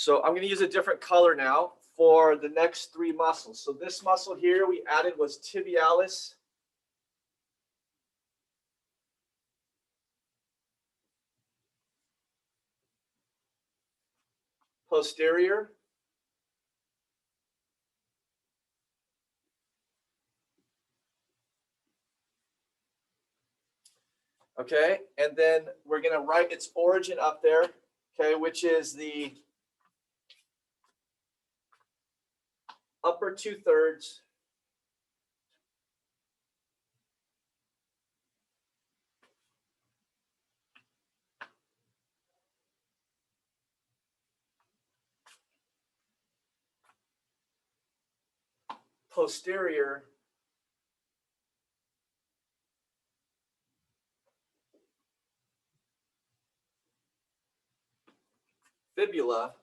So I'm going to use a different color now for the next three muscles. So this muscle here we added was tibialis posterior. Okay, and then we're going to write its origin up there, okay, which is the upper 2/3 posterior fibula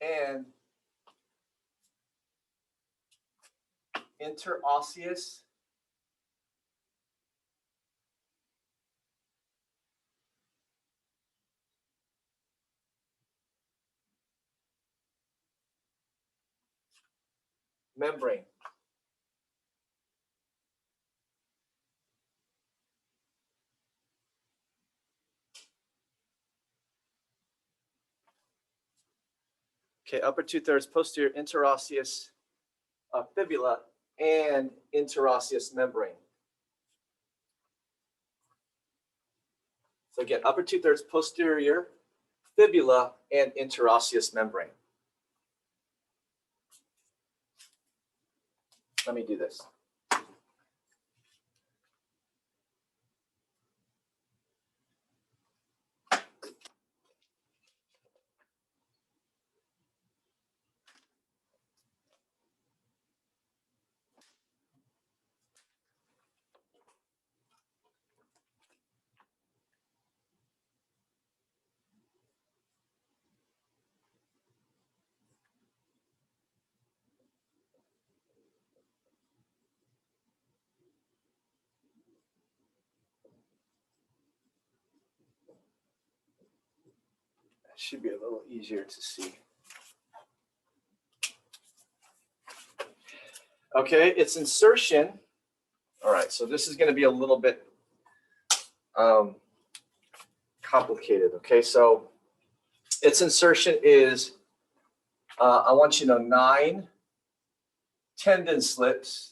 and interosseous membrane. Okay, upper 2/3 posterior interosseous fibula and interosseous membrane. So again, upper 2/3 posterior fibula and interosseous membrane. Let me do this. That should be a little easier to see. Okay, its insertion. All right, so this is going to be a little bit complicated. Okay, so its insertion is, I want you to know, 9 tendon slips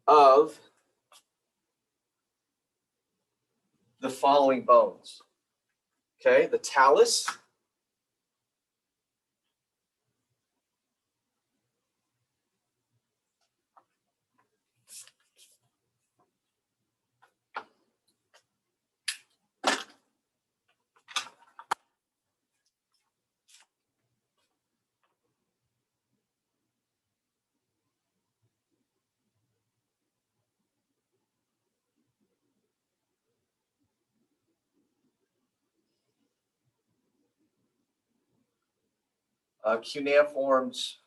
of the following bones. Okay, the talus, cuneiforms,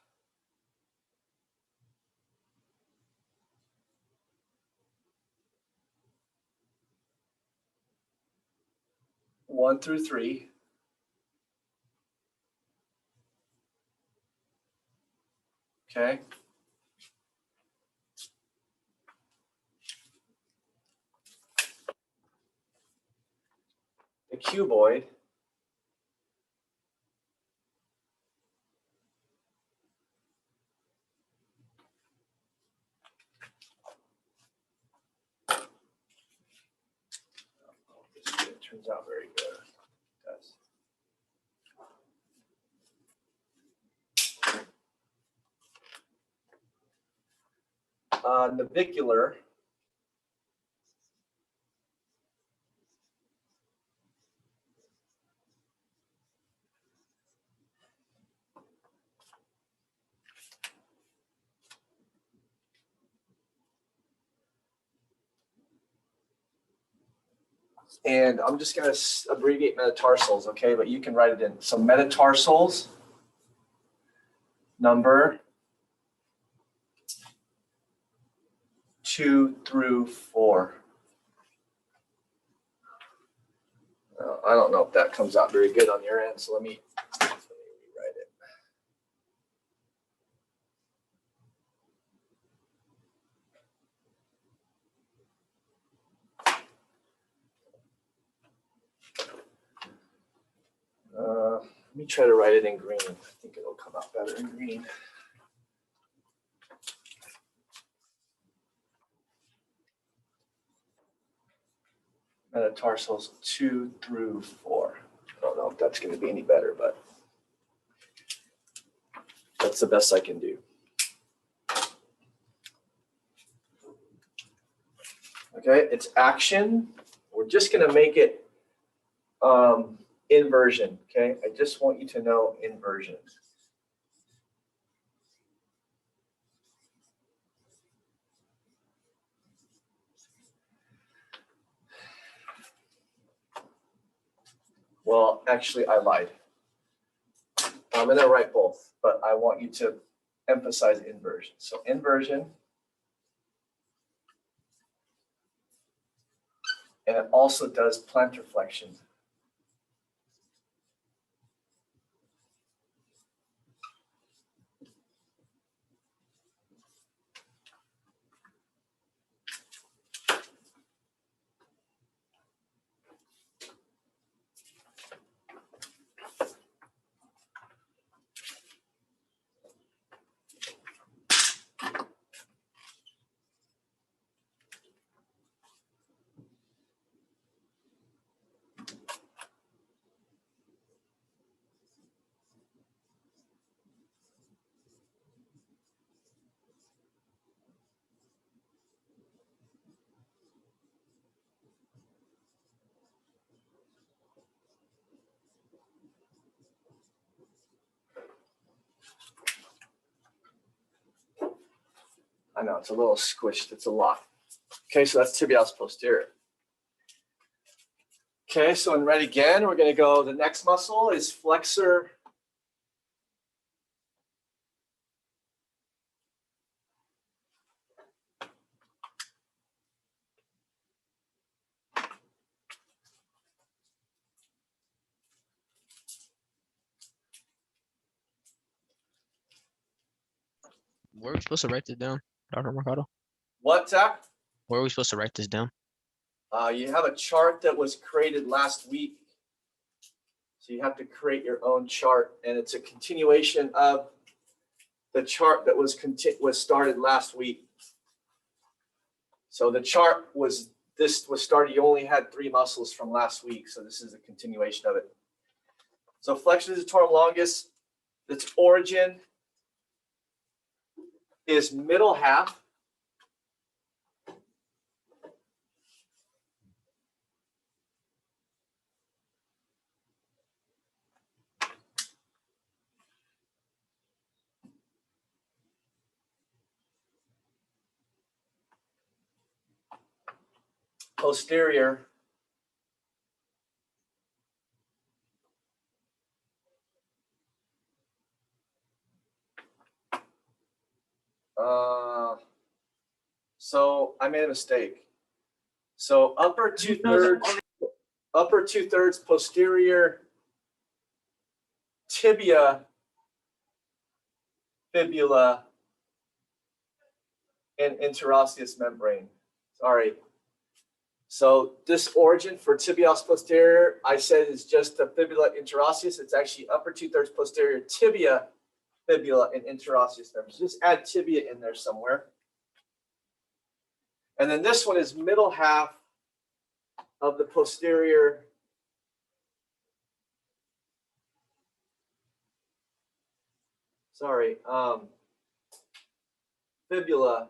one through 3. Okay. The cuboid, it turns out very good. It does. Navicular, And I'm just going to abbreviate metatarsals, okay? But you can write it in. So metatarsals number 2 through 4. I don't know if that comes out very good on your end, so let me rewrite it. Let me try to write it in green. I think it'll come out better in green. Metatarsals 2 through 4. I don't know if that's going to be any better, but that's the best I can do. Okay, it's action. We're just going to make it inversion. Okay, I just want you to know inversion. Well, actually, I lied. I'm going to write both, but I want you to emphasize inversion. So inversion, and it also does plantar flexion. I know it's a little squished. It's a lot. Okay, so that's tibialis posterior. Okay, so in red again, we're going to go. The next muscle is flexor. Where are we supposed to write this down, Dr. Mercado? What, Zach? Where are we supposed to write this down? You have a chart that was created last week. So you have to create your own chart, and it's a continuation of the chart that was started last week. So the chart was started. You only had 3 muscles from last week, so this is a continuation of it. So flexor digitorum longus, its origin is middle half. Posterior so I made a mistake. So upper 2/3 posterior tibia, fibula, and interosseous membrane. Sorry. So this origin for tibialis posterior, I said is just the fibula interosseous. It's actually upper 2/3 posterior tibia, fibula, and interosseous membrane. So just add tibia in there somewhere. And then this one is middle half of the posterior fibula,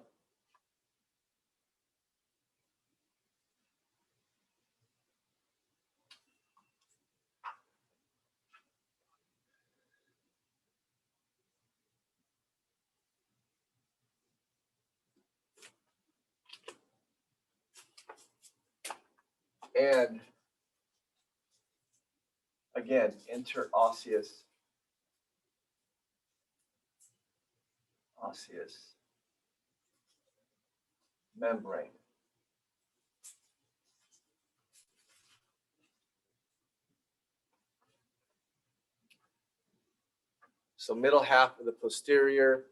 And again, interosseous membrane. So middle half of the posterior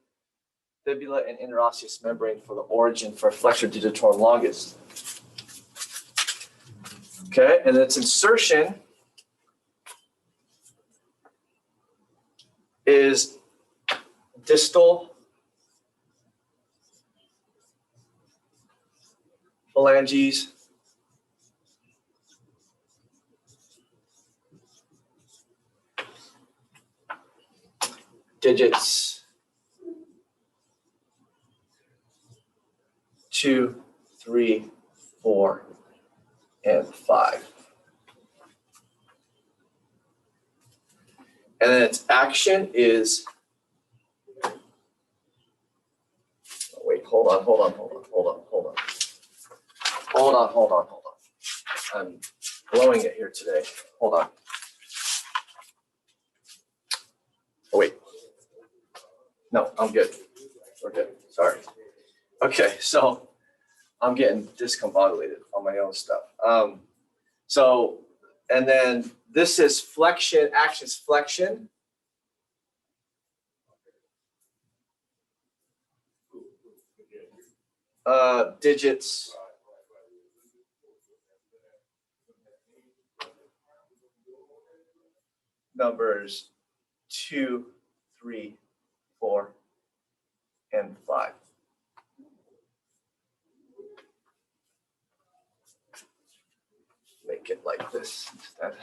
fibula and interosseous membrane for the origin for flexor digitorum longus. Okay, and its insertion is distal phalanges digits 2, 3, 4, and 5. And then its action is, oh, wait, hold on. I'm blowing it here today. Hold on. Oh, wait. No, I'm good. We're good. Sorry. Okay, so I'm getting discombobulated on my own stuff. And then this is flexion, action's flexion. Digits numbers 2, 3, 4, and 5. Make it like this instead.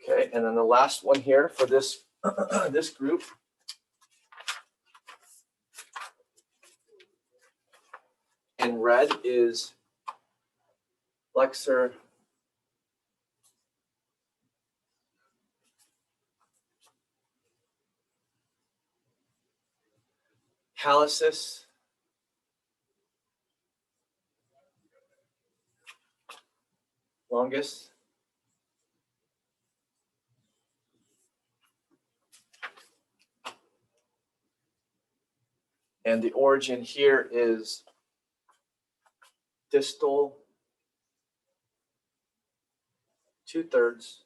Okay, and then the last one here for this this group in red is flexor hallucis longus. And the origin here is distal 2/3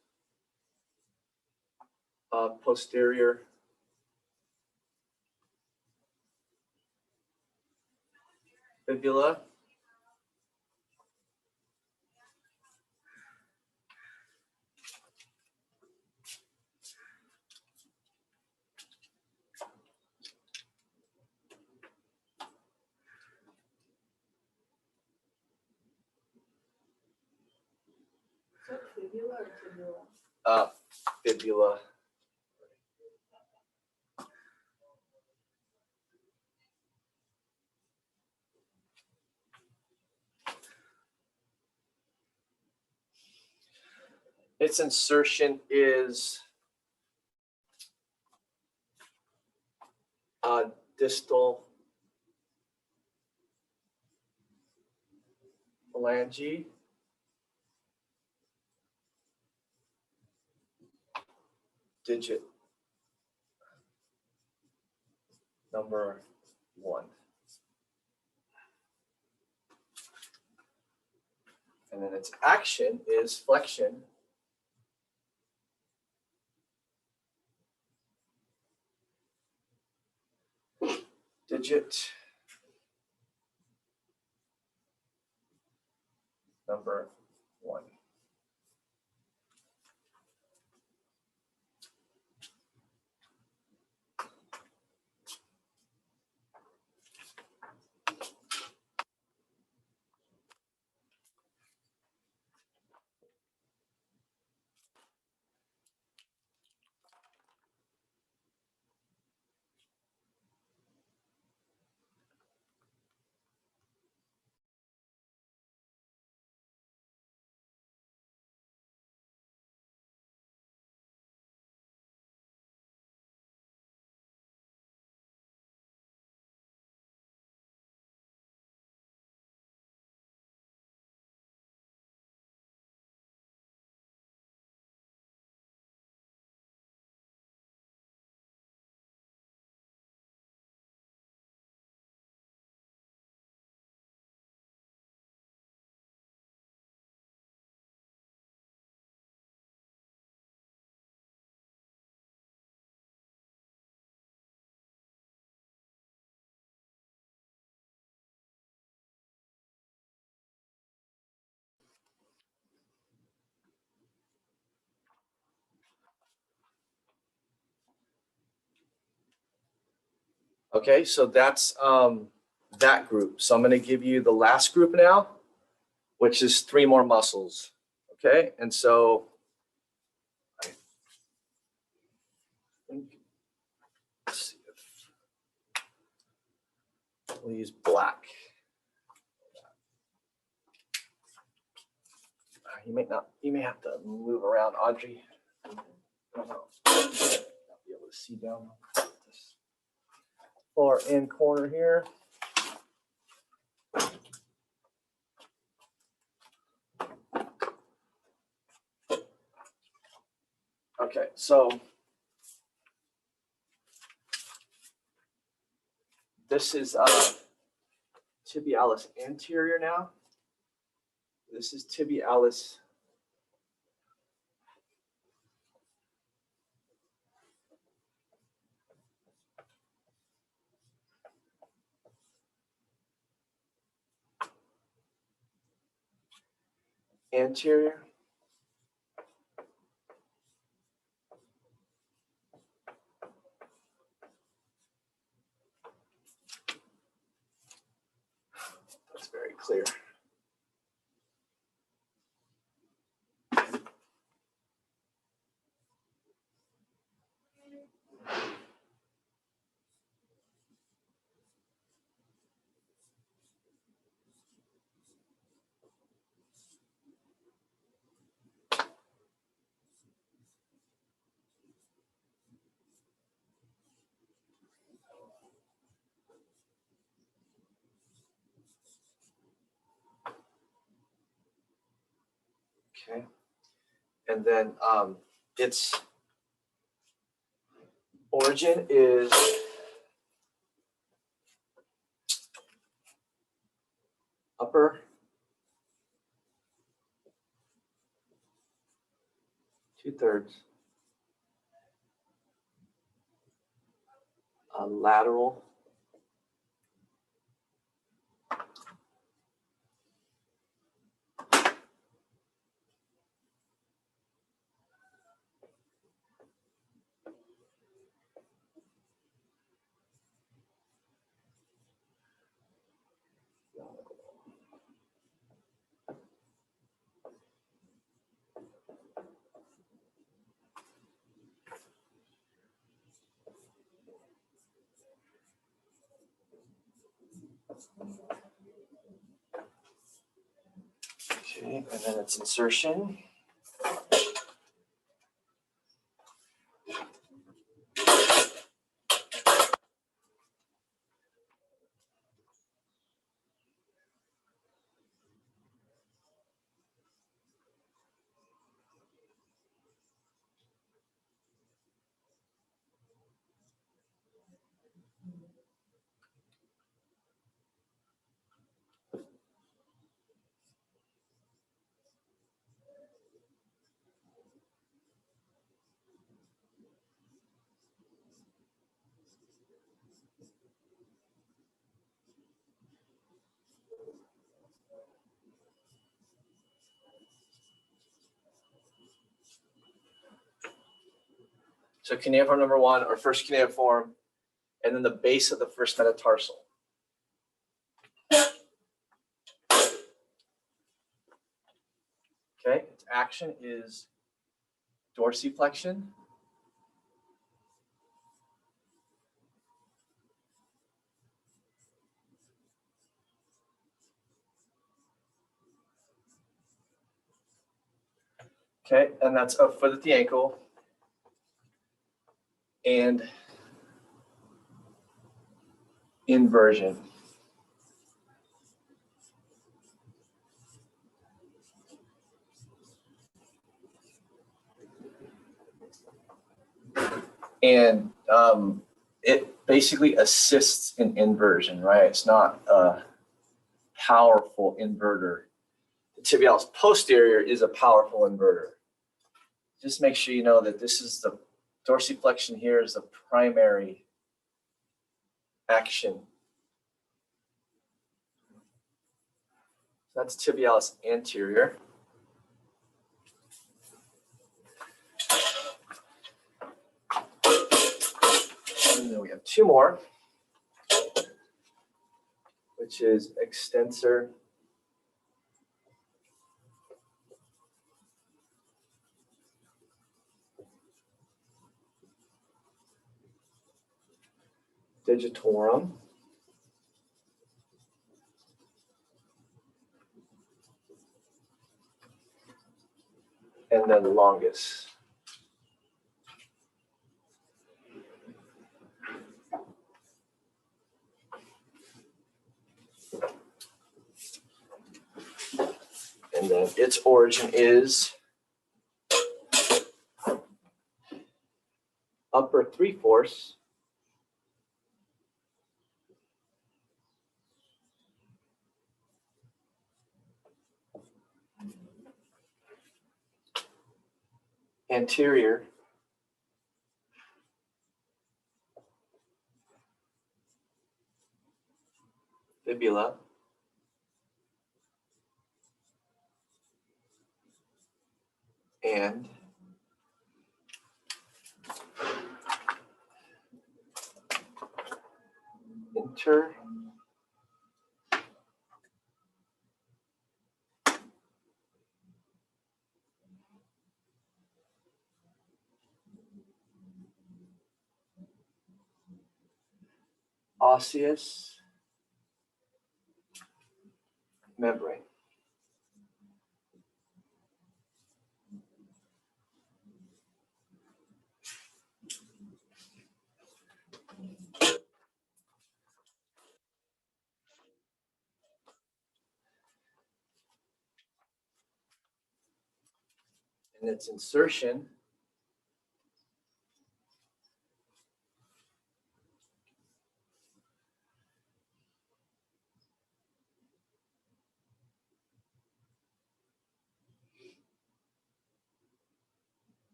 posterior fibula. Fibula or tibula? Fibula. Its insertion is distal phalange digit number 1. And then its action is flexion digit number 1. Okay, so that's that group. So I'm going to give you the last group now, which is 3 more muscles. Okay, and so I think, let's see if we'll use black. You may have to move around, Audrey. I don't know. Not be able to see down this far end corner here. Okay, so this is tibialis anterior now. This is tibialis anterior. That's very clear. Okay, and then its origin is upper two-thirds lateral okay, and then its insertion. So cuneiform number 1, or first cuneiform, and then the base of the first metatarsal. Okay, its action is dorsiflexion. Okay, and that's a foot at the ankle. And inversion. And it basically assists in inversion, right? It's not a powerful inverter. The tibialis posterior is a powerful inverter. Just make sure you know that this is the dorsiflexion here is the primary action. That's tibialis anterior. And then we have 2 more. which is extensor. Digitorum. And then longus. And then its origin is upper 3/4 anterior fibula and inter osseous membrane. And its insertion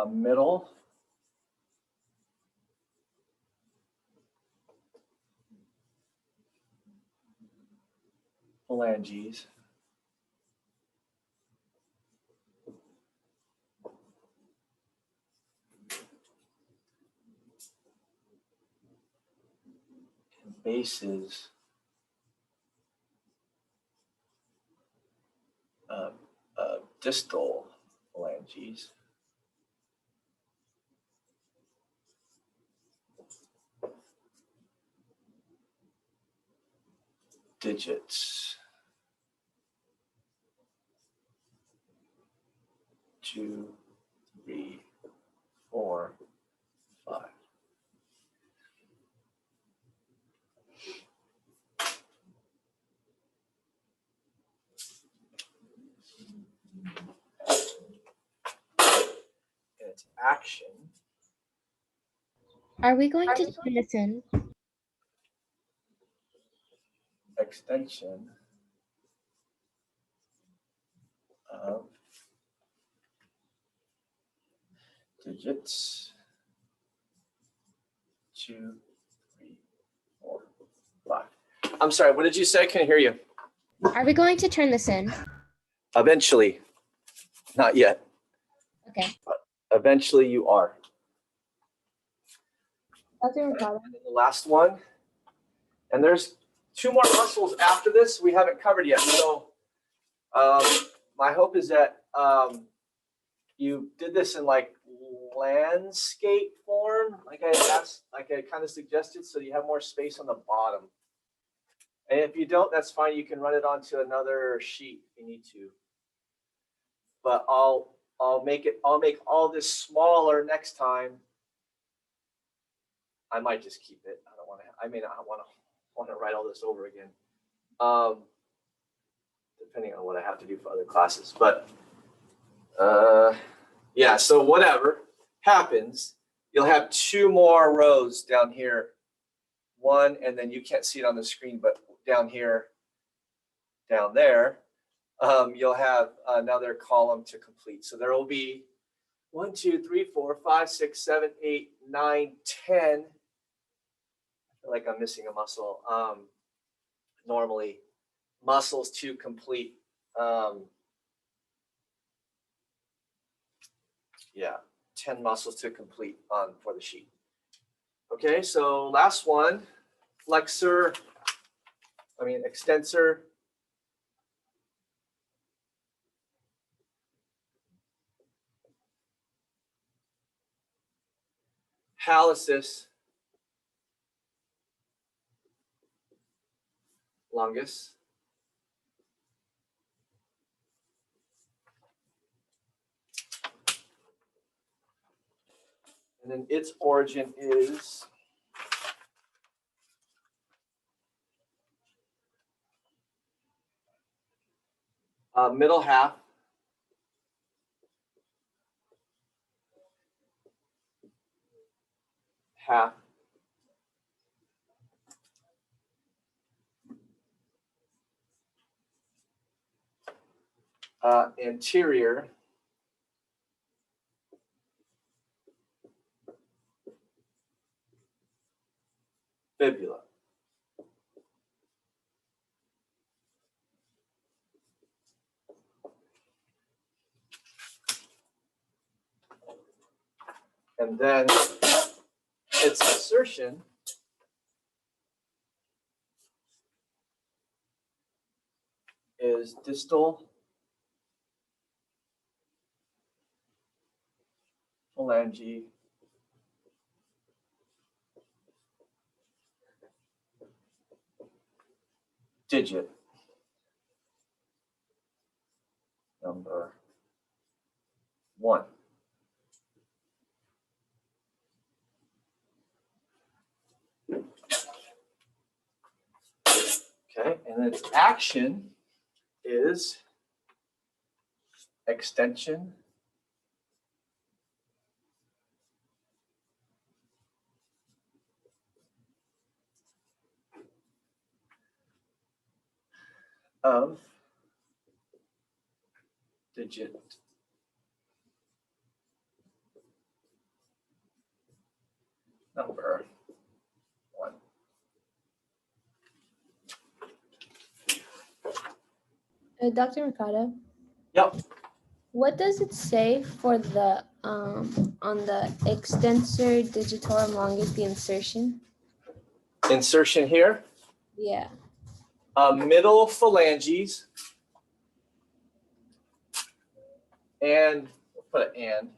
middle phalanges and bases distal phalanges digits 2, 3, 4, 5. And its action Are we going to turn this in? extension of digits 2, 3, 4, 5. I'm sorry, what did you say? I couldn't hear you. Are we going to turn this in? Eventually, not yet. Okay. Eventually you are. Dr. And Mercado. then the last one, and there's 2 more muscles after this we haven't covered yet. So my hope is that you did this in like landscape form, like I asked, like I kind of suggested, so you have more space on the bottom. And if you don't, that's fine. You can run it onto another sheet if you need to. But I'll make all this smaller next time. I might just keep it. I may not want to write all this over again. Depending on what I have to do for other classes. But yeah, so whatever happens, you'll have 2 more rows down here. One, and then you can't see it on the screen, but down here, down there, you'll have another column to complete. So there will be 1, 2, 3, 4, 5, 6, 7, 8, 9, 10. I feel like I'm missing a muscle. Normally, muscles to complete. Yeah, 10 muscles to complete on for the sheet. Okay, so last one. extensor. Hallucis longus. And then its origin is middle half anterior fibula. And then its insertion is distal phalange digit number 1. Okay, and then its action is extension of digit number 1. Dr. Mercado, Yep. what does it say for the on the extensor digitorum longus, the insertion? Insertion here. Yeah. Middle phalanges and we'll put an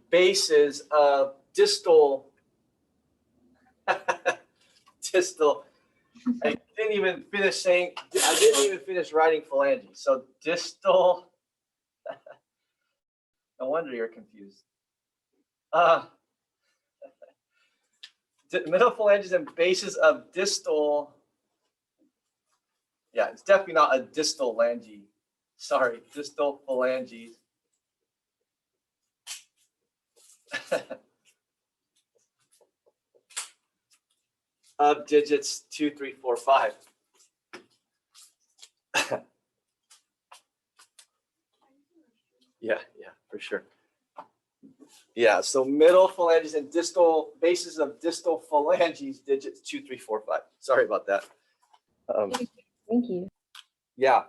bases of distal distal. I didn't even finish writing phalanges. So distal. No wonder you're confused. Middle phalanges and bases of distal. Yeah, it's definitely not a distal phalange. Sorry, distal phalanges. Of digits 2, 3, 4, 5. Yeah, for sure. Yeah, so middle phalanges and distal bases of distal phalanges, digits 2, 3, 4, 5. Sorry about that. Thank you. Yeah,